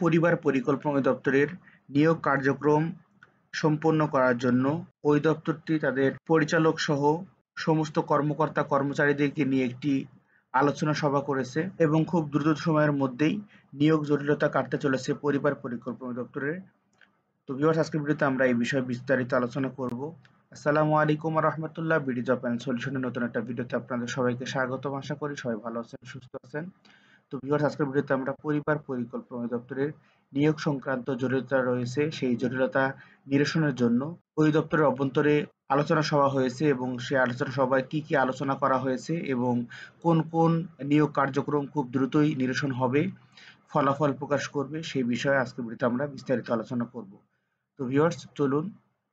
পরিবার পরিকল্পনা অধিদপ্তরের নিয়োগ কার্যক্রম সম্পন্ন করার জন্য অধিদপ্তরটি তাদের পরিচালক সহ সমস্ত কর্মকর্তা কর্মচারীদেরকে নিয়ে একটি আলোচনা সভা করেছে এবং খুব দ্রুত সময়ের মধ্যেই নিয়োগ জটিলতা কাটতে চলেছে পরিবার পরিকল্পনা অধিদপ্তরের। তো ভিউয়ার্স, আজকের ভিডিওতে আমরা এই বিষয়ে বিস্তারিত আলোচনা করব। আসসালামু আলাইকুম ওয়া রাহমাতুল্লাহ। বিডি জব অ্যান্ড সলিউশনের নতুন একটা ভিডিওতে আপনাদের সবাইকে স্বাগতম। আশা করি সবাই ভালো আছেন, সুস্থ আছেন। তো ভিউয়ার্স, আজকের ভিডিওতে আমরা পরিবার পরিকল্পনা অধিদপ্তরের নিয়োগ সংক্রান্ত জটিলতা রয়েছে সেই জটিলতা নিরসনের জন্য অধিদপ্তরের অভ্যন্তরে আলোচনা সভা হয়েছে এবং সেই আলোচনা সভায় কি কি আলোচনা করা হয়েছে এবং কোন কোন নিয়োগ কার্যক্রম খুব দ্রুতই নিরসন হবে, ফলাফল প্রকাশ করবে, সেই বিষয়ে আজকের ভিডিওতে আমরা বিস্তারিত আলোচনা করব। তো ভিউয়ার্স, চলুন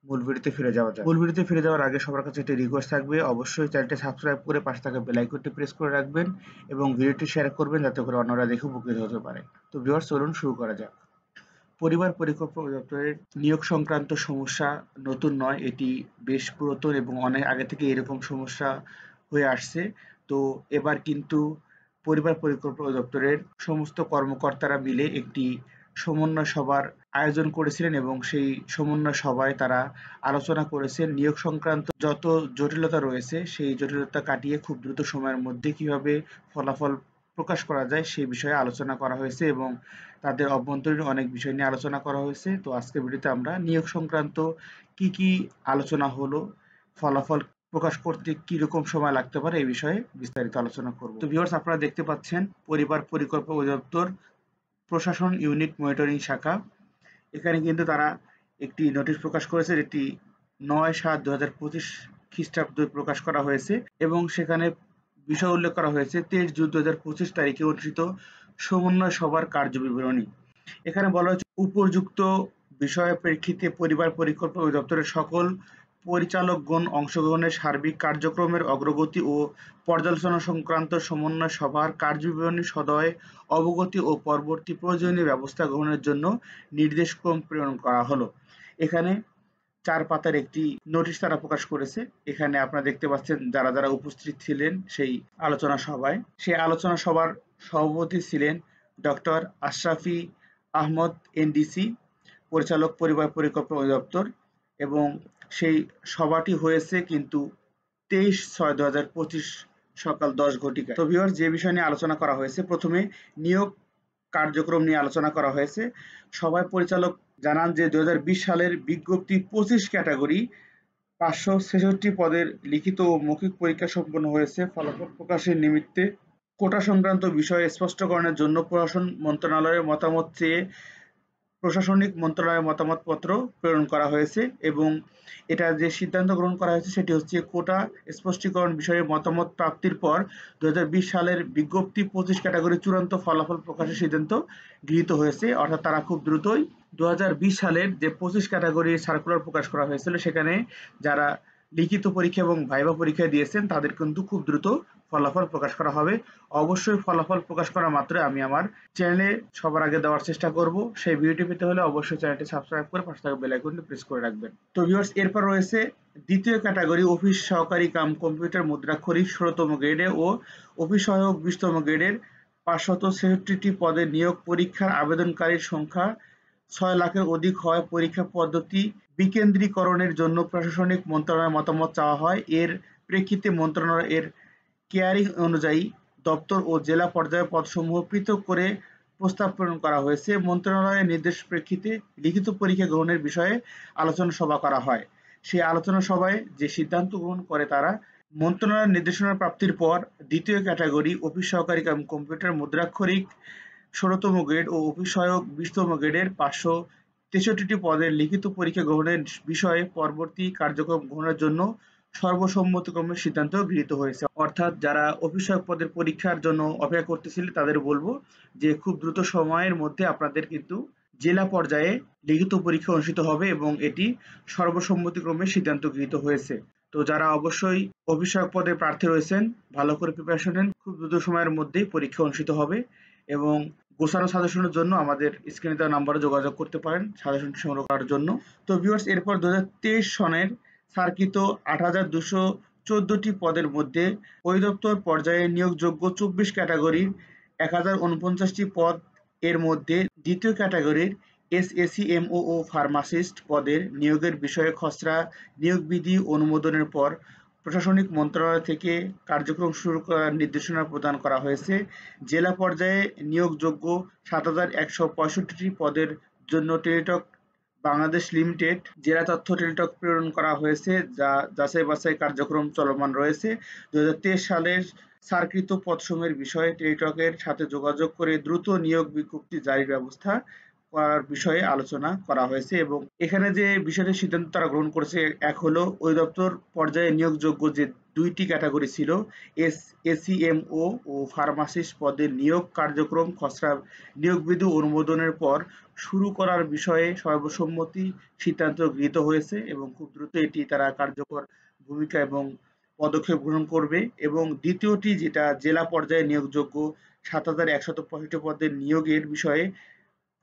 মূল ভিডিওতে ফিরে যাওয়া যাক। মূল ভিডিওতে ফিরে যাওয়ার আগে সবার কাছে একটি রিকোয়েস্ট থাকবে, অবশ্যই চ্যানেলটি সাবস্ক্রাইব করে পাশে থাকা বেল আইকনটি প্রেস করে রাখবেন এবং ভিডিওটি শেয়ার করবেন যাতে করে অন্যরা দেখে উপকৃত হতে পারে। তো ভিউয়ার্স, চলুন শুরু করা যাক। পরিবার পরিকল্পনা অধিদপ্তরের নিয়োগ সংক্রান্ত সমস্যা নতুন নয়, এটি বেশ পুরাতন এবং অনেক আগে থেকে এরকম সমস্যা হয়ে আসছে। তো এবার কিন্তু পরিবার পরিকল্পনা অধিদপ্তরের সমস্ত কর্মকর্তারা মিলে একটি সমন্বয় সভার আয়োজন করেছিলেন এবং সেই সমন্বয় সভায় তারা আলোচনা করেছেন নিয়োগ সংক্রান্ত যত জটিলতা রয়েছে সেই জটিলতা কাটিয়ে খুব দ্রুত সময়ের মধ্যে কিভাবে ফলাফল প্রকাশ করা যায় সেই বিষয়ে আলোচনা করা হয়েছে এবং তাদের অভ্যন্তরীণ অনেক বিষয় নিয়ে আলোচনা করা হয়েছে। তো আজকের ভিডিওতে আমরা নিয়োগ সংক্রান্ত কি কি আলোচনা হলো, ফলাফল প্রকাশ করতে কিরকম সময় লাগতে পারে এই বিষয়ে বিস্তারিত আলোচনা করব। তো ভিউয়ার্স, আপনারা দেখতে পাচ্ছেন পরিবার পরিকল্পনা অধিদপ্তর প্রশাসন ইউনিট মনিটরিং শাখা। এখানে কিন্তু তারা একটি নোটিশ প্রকাশ করেছে, যেটি ৯/৭/২০২৫ খ্রিস্টাব্দে প্রকাশ করা হয়েছে এবং সেখানে বিষয় উল্লেখ করা হয়েছে ২৩ জুন ২০২৫ তারিখে অনুষ্ঠিত সমন্বয় সভার কার্যবিবরণী। এখানে বলা হয়েছে উপযুক্ত বিষয়ের প্রেক্ষিতে পরিবার পরিকল্পনা অধিদপ্তরের সকল পরিচালকগণ অংশগ্রহণের সার্বিক কার্যক্রমের অগ্রগতি ও পর্যালোচনা সংক্রান্ত সমন্বয় সভার কার্যবিবরণী সদয় অবগতি ও পরবর্তী প্রয়োজনীয় ব্যবস্থা গ্রহণের জন্য নির্দেশক্রম প্রেরণ করা হলো। এখানে ৪ পাতার একটি নোটিশ তারা প্রকাশ করেছে। এখানে আপনারা দেখতে পাচ্ছেন যারা যারা উপস্থিত ছিলেন সেই আলোচনা সভায়। সেই আলোচনা সভার সভাপতি ছিলেন ডক্টর আশরাফি আহমদ এনডিসি, পরিচালক পরিবার পরিকল্পনা অধিদপ্তর, এবং সেই সভাটি হয়েছে কিন্তু ২৩/৬/২০২৫ সকাল ১০ ঘটিকায়। তো ভিউয়ার্স, যে বিষয় নিয়ে আলোচনা করা হয়েছে, প্রথমে নিয়োগ কার্যক্রম নিয়ে আলোচনা করা হয়েছে। সভায় পরিচালক জানান যে ২০২০ সালের বিজ্ঞপ্তি ২৫ ক্যাটাগরি ৫৬৬ পদের লিখিত ও মৌখিক পরীক্ষা সম্পন্ন হয়েছে। ফলাফল প্রকাশের নিমিত্তে কোটা সংক্রান্ত বিষয়ে স্পষ্টকরণের জন্য প্রশাসন মন্ত্রণালয়ের মতামত চেয়ে প্রশাসনিক মন্ত্রণালয়ের মতামতপত্র প্রেরণ করা হয়েছে এবং এটা যে সিদ্ধান্ত গ্রহণ করা হয়েছে সেটি হচ্ছে কোটা স্পষ্টীকরণ বিষয়ে মতামত প্রাপ্তির পর ২০২০ সালের বিজ্ঞপ্তি ২৫ ক্যাটাগরি চূড়ান্ত ফলাফল প্রকাশের সিদ্ধান্ত গৃহীত হয়েছে। অর্থাৎ তারা খুব দ্রুতই ২০২০ সালের যে ২৫ ক্যাটাগরির সার্কুলার প্রকাশ করা হয়েছিল সেখানে যারা লিখিত পরীক্ষা এবং ভাইভা পরীক্ষা দিয়েছেন তাদের কিন্তু খুব দ্রুত ফলাফল প্রকাশ করা হবে। অবশ্যই ফলাফল প্রকাশ করা মাত্রই আমি আমার চ্যানেলে সবার আগে দেওয়ার চেষ্টা করব। সেই ভিডিওটি পেতে হলে অবশ্যই চ্যানেলটি সাবস্ক্রাইব করে পাশে থাকা বেল আইকনটি প্রেস করে রাখবেন। তো ভিউয়ার্স, এরপর রয়েছে দ্বিতীয় ক্যাটাগরি অফিস সহকারী কাম কম্পিউটার মুদ্রাক্ষরিক ১৬তম গ্রেডে ও অফিস সহায়ক ২০তম গ্রেডের ৫৬৬টি পদে নিয়োগ পরীক্ষার আবেদনকারীর সংখ্যা ৬ লাখের অধিক হয় পরীক্ষা পদ্ধতি বিকেন্দ্রীকরণের জন্য প্রশাসনিক মন্ত্রণালয়ের মতামত চাওয়া হয়। এর প্রেক্ষিতে মন্ত্রণালয় এর কেয়ারিং অনুযায়ী দপ্তর ও জেলা পর্যায়ে পদসমূহ পৃথক করে প্রস্তাব প্রেরণ করা হয়েছে। মন্ত্রণালয়ের নির্দেশ প্রেক্ষিতে লিখিত পরীক্ষা গ্রহণের বিষয়ে আলোচনা সভা করা হয়। সেই আলোচনা সভায় যে সিদ্ধান্ত গ্রহণ করে তারা মন্ত্রণালয়ের নির্দেশনা প্রাপ্তির পর দ্বিতীয় ক্যাটাগরি অফিস সহকারী কাম কম্পিউটার মুদ্রাক্ষরিক ১৬তম গ্রেড ও অফিস সহায়ক ২০তম গ্রেডের ৫৬৩টি পদের লিখিত পরীক্ষা গ্রহণের বিষয়ে পরবর্তী কার্যক্রম গ্রহণের জন্য সর্বসম্মতিক্রমে সিদ্ধান্ত গৃহীত হয়েছে। অর্থাৎ যারা অফিস সহায়ক পদের পরীক্ষার জন্য অপেক্ষা করতেছিলেন তাদের বলবো যে খুব দ্রুত সময়ের মধ্যে আপনাদের কিন্তু জেলা পর্যায়ে লিখিত পরীক্ষা অনুষ্ঠিত হবে এবং এটি সর্বসম্মতিক্রমে সিদ্ধান্ত গৃহীত হয়েছে। তো যারা অবশ্যই অফিস সহায়ক পদে প্রার্থী রয়েছেন ভালো করে প্রিপারেশন নেন, খুব দ্রুত সময়ের মধ্যেই পরীক্ষা অনুষ্ঠিত হবে এবং গোছানো সাজেশনের জন্য আমাদের স্ক্রিনে দেওয়া নাম্বারে যোগাযোগ করতে পারেন সাজেশন সংগ্রহ করার জন্য। তো ভিউয়ার্স, এরপর ২০২৩ সনের সার্কিত ৮,২১৪টি পদের মধ্যে অধিদপ্তর পর্যায়ে নিয়োগযোগ্য ২৪ ক্যাটাগরির ১,০৪৯টি পদ এর মধ্যে দ্বিতীয় ক্যাটাগরির এসএসসিএমও ও ফার্মাসিস্ট পদের নিয়োগের বিষয়ে খসড়া নিয়োগ বিধি অনুমোদনের পর প্রশাসনিক মন্ত্রণালয় থেকে কার্যক্রম শুরু করার নির্দেশনা প্রদান করা হয়েছে। জেলা পর্যায়ে নিয়োগযোগ্য ৭,১৬৫টি পদের জন্য টেলিটক বাংলাদেশ লিমিটেড জেলা তথ্য টেলিটক প্রেরণ করা হয়েছে, যা যাচাই-বাছাই কার্যক্রম চলমান রয়েছে। ২০২৩ সালের স্যারকৃত পদসমূহের বিষয়ে টেলিটকের সাথে যোগাযোগ করে দ্রুত নিয়োগ বিজ্ঞপ্তি জারির ব্যবস্থা করার বিষয়ে আলোচনা করা হয়েছে এবং এখানে যে বিষয়টি সিদ্ধান্ত তারা গ্রহণ করেছে, এক হলো অধিদপ্তর পর্যায়ে নিয়োগযোগ্য যে ২টি ক্যাটাগরি ছিল এসিএমও ও ফার্মাসিস্ট পদের নিয়োগ কার্যক্রম খসড়া নিয়োগ বিধি অনুমোদনের পর শুরু করার বিষয়ে সর্বসম্মতি সিদ্ধান্ত গৃহীত হয়েছে এবং খুব দ্রুত এটি তারা কার্যকর ভূমিকা এবং পদক্ষেপ গ্রহণ করবে। এবং দ্বিতীয়টি যেটা জেলা পর্যায়ে নিয়োগযোগ্য ৭,১৬৫ পদের নিয়োগের বিষয়ে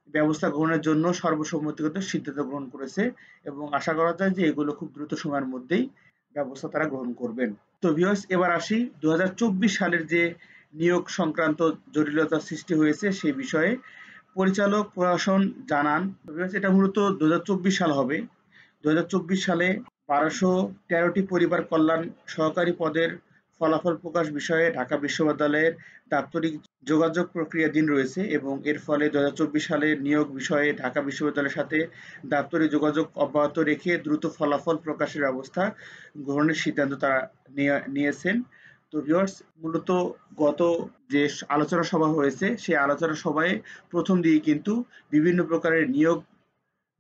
ব্যবস্থা গ্রহণের জন্য সর্বসম্মতিগত সিদ্ধান্ত গ্রহণ করেছে এবং আশা করা যায় যে এগুলো খুব দ্রুত সময়ের মধ্যেই ব্যবস্থা তারা গ্রহণ করবেন। তো ভিউয়ার্স, এবার আসি ২০২৪ সালের যে নিয়োগ সংক্রান্ত জটিলতা সৃষ্টি হয়েছে সেই বিষয়ে। পরিচালক প্রশাসন জানান, এটা মূলত ২০২৪ সাল হবে। ২০২৪ সালে ১২১৩টি পরিবার কল্যাণ সহকারী পদের ফলাফল প্রকাশ বিষয়ে ঢাকা বিশ্ববিদ্যালয়ের দাপ্তরিক যোগাযোগ প্রক্রিয়াধীন রয়েছে এবং এর ফলে ২০২৪ সালে নিয়োগ বিষয়ে ঢাকা বিশ্ববিদ্যালয়ের সাথে দাপ্তরিক যোগাযোগ অব্যাহত রেখে দ্রুত ফলাফল প্রকাশের ব্যবস্থা গ্রহণের সিদ্ধান্ত তারা নিয়েছেন। তো ভিউয়ার্স, মূলত গত যে আলোচনা সভা হয়েছে সেই আলোচনা সভায় প্রথম দিকে কিন্তু বিভিন্ন প্রকারের নিয়োগ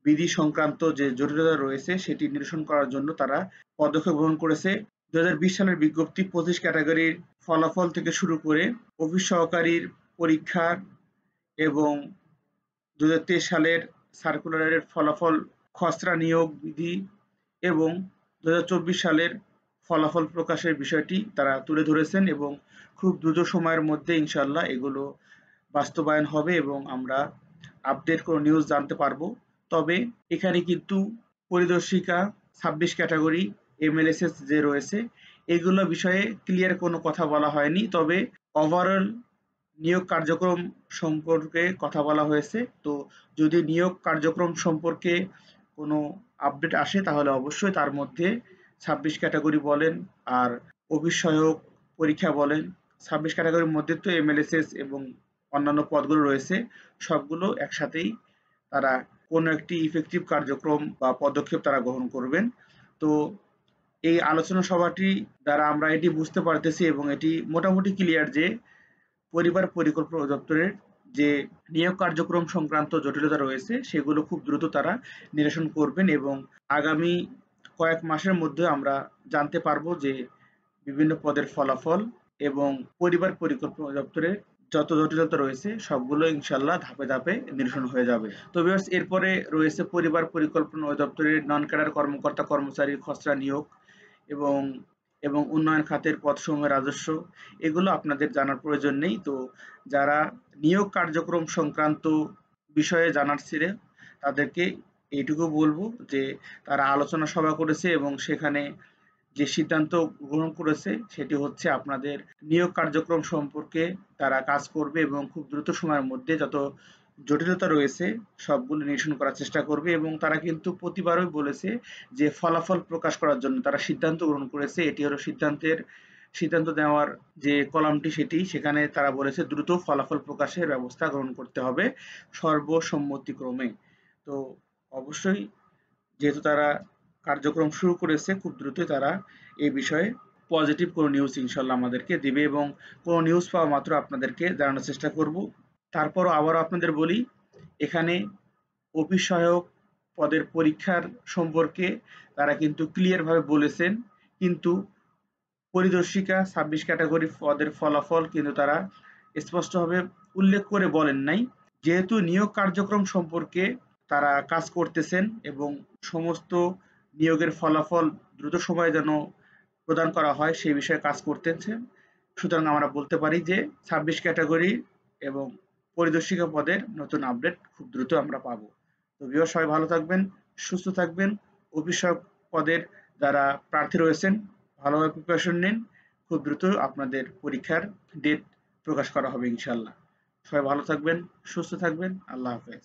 বিধি সংক্রান্ত যে জটিলতা রয়েছে সেটি নিরসন করার জন্য তারা পদক্ষেপ গ্রহণ করেছে। ২০২০ সালের বিজ্ঞপ্তি ২৫ ক্যাটাগরির ফলাফল থেকে শুরু করে অফিস সহকারীর পরীক্ষার এবং ২০২৩ সালের সার্কুলারের ফলাফল, খসড়া নিয়োগ বিধি এবং ২০২৪ সালের ফলাফল প্রকাশের বিষয়টি তারা তুলে ধরেছেন এবং খুব দ্রুত সময়ের মধ্যে ইনশাআল্লাহ এগুলো বাস্তবায়ন হবে এবং আমরা আপডেট কোনো নিউজ জানতে পারবো। তবে এখানে কিন্তু পরিদর্শিকা ২৬ ক্যাটাগরি এমএলএসএস যে রয়েছে এগুলো বিষয়ে ক্লিয়ার কোনো কথা বলা হয়নি, তবে ওভারঅল নিয়োগ কার্যক্রম সম্পর্কে কথা বলা হয়েছে। তো যদি নিয়োগ কার্যক্রম সম্পর্কে কোনো আপডেট আসে তাহলে অবশ্যই তার মধ্যে ২৬ ক্যাটাগরি বলেন আর অফিস সহায়ক পরীক্ষা বলেন, ২৬ ক্যাটাগরির মধ্যে তো এমএলএসএস এবং অন্যান্য পদগুলো রয়েছে, সবগুলো একসাথেই তারা কোনো একটি ইফেক্টিভ কার্যক্রম বা পদক্ষেপ তারা গ্রহণ করবেন। তো এই আলোচনা সভাটি দ্বারা আমরা এটি বুঝতে পারতেছি এবং এটি মোটামুটি ক্লিয়ার যে পরিবার পরিকল্পনা অধিদপ্তরের যে নিয়োগ কার্যক্রম সংক্রান্ত জটিলতা রয়েছে সেগুলো খুব দ্রুত তারা নিরসন করবেন এবং আগামী কয়েক মাসের মধ্যে আমরা জানতে পারবো যে বিভিন্ন পদের ফলাফল এবং পরিবার পরিকল্পনা অধিদপ্তরের যত জটিলতা রয়েছে সবগুলো ইনশাল্লাহ ধাপে ধাপে নিরসন হয়ে যাবে। তো ভিউয়ার্স, এরপরে রয়েছে পরিবার পরিকল্পনা অধিদপ্তরের নন ক্যাডার কর্মকর্তা কর্মচারীর খসড়া নিয়োগ এবং এবং উন্নয়ন খাতের পদসমূহের রাজস্ব, এগুলো আপনাদের জানার প্রয়োজন নেই। তো যারা নিয়োগ কার্যক্রম সংক্রান্ত বিষয়ে জানার ছিল তাদেরকে এইটুকু বলবো যে তারা আলোচনা সভা করেছে এবং সেখানে যে সিদ্ধান্ত গ্রহণ করেছে সেটি হচ্ছে আপনাদের নিয়োগ কার্যক্রম সম্পর্কে তারা কাজ করবে এবং খুব দ্রুত সময়ের মধ্যে যত জটিলতা রয়েছে সবগুলো নিরসন করার চেষ্টা করবে এবং তারা কিন্তু প্রতিবারই বলেছে যে ফলাফল প্রকাশ করার জন্য তারা সিদ্ধান্ত গ্রহণ করেছে। এটি হলো সিদ্ধান্ত নেওয়ার যে কলামটি সেটি, সেখানে তারা বলেছে দ্রুত ফলাফল প্রকাশের ব্যবস্থা গ্রহণ করতে হবে সর্বসম্মতিক্রমে। তো অবশ্যই যেহেতু তারা কার্যক্রম শুরু করেছে খুব দ্রুতই তারা এই বিষয়ে পজিটিভ কোনো নিউজ ইনশাল্লাহ আমাদেরকে দিবে এবং কোনো নিউজ পাওয়া মাত্র আপনাদেরকে জানানোর চেষ্টা করব। তারপরও আবারও আপনাদের বলি, এখানে অফিস সহায়ক পদের পরীক্ষার সম্পর্কে তারা কিন্তু ক্লিয়ারভাবে বলেছেন, কিন্তু পরিদর্শিকা ২৬ ক্যাটাগরি পদের ফলাফল কিন্তু তারা স্পষ্টভাবে উল্লেখ করে বলেন নাই। যেহেতু নিয়োগ কার্যক্রম সম্পর্কে তারা কাজ করতেছেন এবং সমস্ত নিয়োগের ফলাফল দ্রুত সময়ে যেন প্রদান করা হয় সেই বিষয়ে কাজ করতেছেন, সুতরাং আমরা বলতে পারি যে ২৬ ক্যাটাগরি এবং পরিদর্শিকা পদের নতুন আপডেট খুব দ্রুত আমরা পাবো। তো ভিউয়ার্স, সবাই ভালো থাকবেন, সুস্থ থাকবেন। অফিস সহায়ক পদের যারা প্রার্থী রয়েছেন ভালোভাবে প্রিপারেশন নিন, খুব দ্রুত আপনাদের পরীক্ষার ডেট প্রকাশ করা হবে ইনশাল্লাহ। সবাই ভালো থাকবেন, সুস্থ থাকবেন। আল্লাহ হাফেজ।